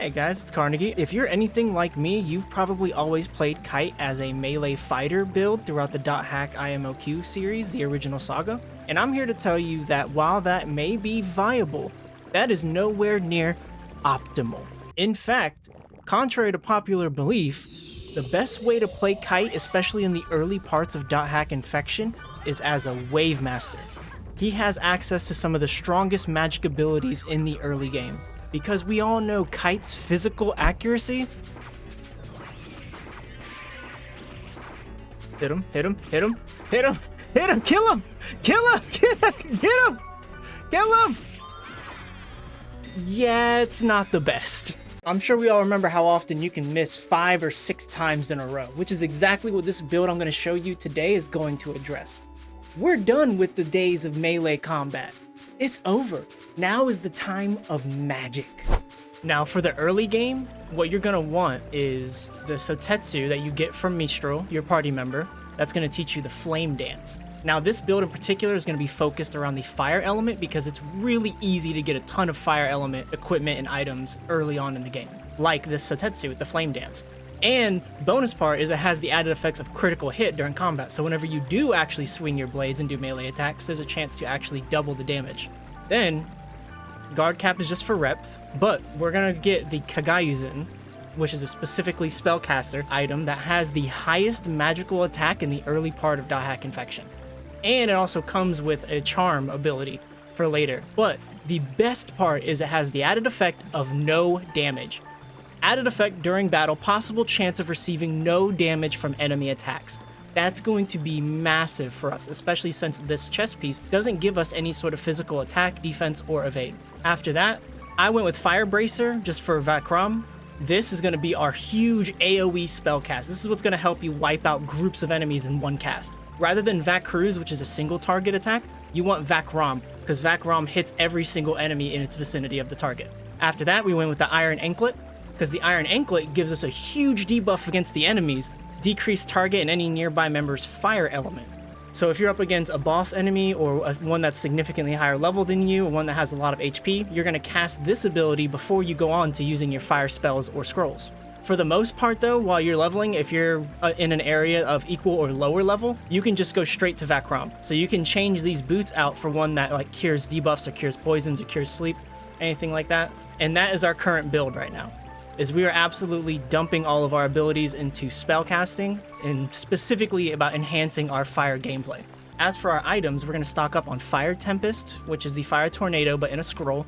Alright guys, it's Carnegie. If you're anything like me, you've probably always played Kite as a melee fighter build throughout the .hack IMOQ series, the original saga. And I'm here to tell you that while that may be viable, that is nowhere near optimal. In fact, contrary to popular belief, the best way to play Kite, especially in the early parts of .hack Infection, is as a Wave Master. He has access to some of the strongest magic abilities in the early game. Because we all know Kite's physical accuracy. Hit him, hit him, hit him, hit him, hit him, kill him, kill him, get him, kill him. Yeah, it's not the best. I'm sure we all remember how often you can miss 5 or 6 times in a row, which is exactly what this build I'm going to show you today is going to address. We're done with the days of melee combat. It's over. Now is the time of magic. Now for the early game, what you're gonna want is the Sotetsu that you get from Mistral, your party member. That's gonna teach you the flame dance. Now this build in particular is gonna be focused around the fire element because it's really easy to get a ton of fire element equipment and items early on in the game, like this Sotetsu with the flame dance. And bonus part is it has the added effects of critical hit during combat, so whenever you do actually swing your blades and do melee attacks, there's a chance to actually double the damage. Then, guard cap is just for rep, but we're gonna get the Kagayuzen, which is a specifically spellcaster item that has the highest magical attack in the early part of .hack Infection. And it also comes with a charm ability for later. But the best part is it has the added effect of no damage. Added effect during battle, possible chance of receiving no damage from enemy attacks. That's going to be massive for us, especially since this chest piece doesn't give us any sort of physical attack, defense, or evade. After that, I went with Fire Bracer just for Vakram. This is going to be our huge AoE spellcast. This is what's going to help you wipe out groups of enemies in one cast. Rather than Vac Cruise, which is a single target attack, you want Vakram, because Vakram hits every single enemy in its vicinity of the target. After that, we went with the Iron Anklet, because the Iron Anklet gives us a huge debuff against the enemies, decrease target and any nearby member's fire element. So if you're up against a boss enemy or one that's significantly higher level than you, or one that has a lot of HP, you're going to cast this ability before you go on to using your fire spells or scrolls. For the most part though, while you're leveling, if you're in an area of equal or lower level, you can just go straight to Vakram. So you can change these boots out for one that like cures debuffs or cures poisons or cures sleep, anything like that. And that is our current build right now. Is we are absolutely dumping all of our abilities into spellcasting and specifically about enhancing our fire gameplay. As for our items, we're going to stock up on Fire Tempest, which is the Fire Tornado but in a scroll,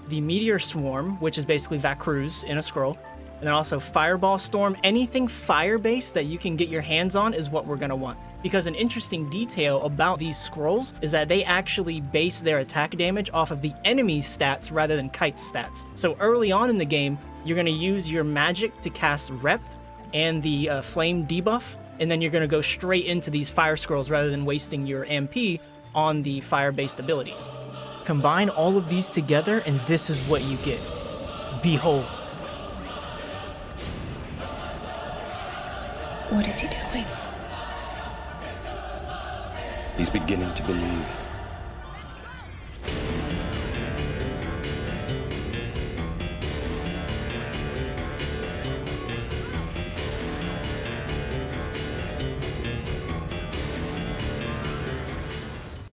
the Meteor Swarm, which is basically Vakcruz in a scroll, and then also Fireball Storm. Anything fire-based that you can get your hands on is what we're going to want. Because an interesting detail about these scrolls is that they actually base their attack damage off of the enemy's stats rather than Kite's stats. So early on in the game, you're going to use your magic to cast Rep and the Flame debuff, and then you're going to go straight into these fire scrolls rather than wasting your MP on the fire-based abilities. Combine all of these together and this is what you get. Behold. What is he doing? He's beginning to believe.